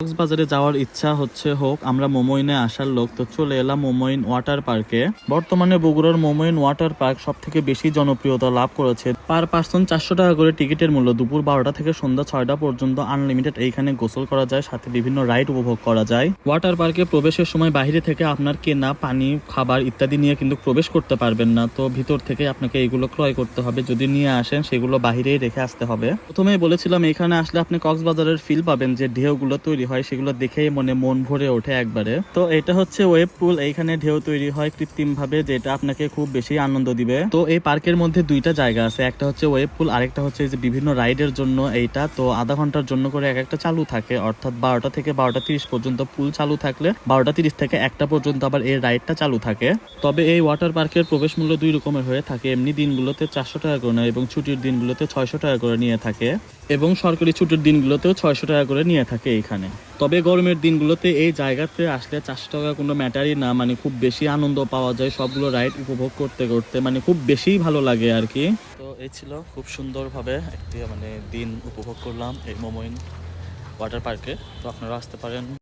কক্সবাজারে যাওয়ার ইচ্ছা হোক আমরা মোমোইনে আসার লোক তো চলে এলাম মোমোইন ওয়াটার পার্কে। বর্তমানে বগুড়ার মোমোইন ওয়াটার পার্ক সব থেকে বেশি জনপ্রিয়তা লাভ করেছে। পার পার্সন 400 টাকা করে টিকিটের মূল্য। দুপুর 12টা থেকে সন্ধ্যা 6টা পর্যন্ত আনলিমিটেড এইখানে গোসল করা যায়, সাথে বিভিন্ন রাইড উপভোগ করা যায়। ওয়াটার পার্কে প্রবেশের সময় বাইরে থেকে আপনার কেনা পানি, খাবার ইত্যাদি নিয়ে কিন্তু প্রবেশ করতে পারবেন না, তো ভিতর থেকে আপনাকে এইগুলো ক্রয় করতে হবে। যদি নিয়ে আসেন সেগুলো বাহিরেই রেখে আসতে হবে। প্রথমেই বলেছিলাম এখানে আসলে আপনি কক্সবাজারের ফিল পাবেন, যে ঢেউগুলো তৈরি হয় সেগুলো দেখেই মন ভরে ওঠে একবারে। তো এটা হচ্ছে ওয়েব পুল, এইখানে ঢেউ তৈরি হয় কৃত্রিম ভাবে, যেটা আপনাকে খুব বেশি আনন্দ দিবে। তো এই পার্কের মধ্যে দুইটা জায়গা আছে, একটা হচ্ছে ওয়েব পুল, আরেকটা হচ্ছে যে বিভিন্ন রাইডের জন্য এইটা। তো আধা ঘন্টার জন্য করে এক একটা চালু থাকে, অর্থাৎ 12টা থেকে 12টা 30 পর্যন্ত পুল চালু থাকলে 12টা 30 থেকে 1টা পর্যন্ত আবার এই রাইডটা চালু থাকে। তবে এই ওয়াটার পার্কের প্রবেশ মূল্য দুই রকমের হয়ে থাকে। এমনি দিনগুলোতে 400 টাকা করে নেয় এবং ছুটির দিনগুলোতে 600 টাকা করে নিয়ে থাকে, এবং সরকারি ছুটির দিনগুলোতেও 600 টাকা করে নিয়ে থাকে এইখানে। তবে গরমের দিনগুলোতে এই জায়গাতে আসলে 400 টাকা কোনো ম্যাটারই না, মানে খুব বেশি আনন্দ পাওয়া যায় সবগুলো রাইড উপভোগ করতে করতে, মানে খুব বেশি ভালো লাগে আর কি। তো এই ছিল খুব সুন্দরভাবে একটি দিন উপভোগ করলাম এই মোমোইন ওয়াটার পার্কে। তো আপনারা আসতে পারেন।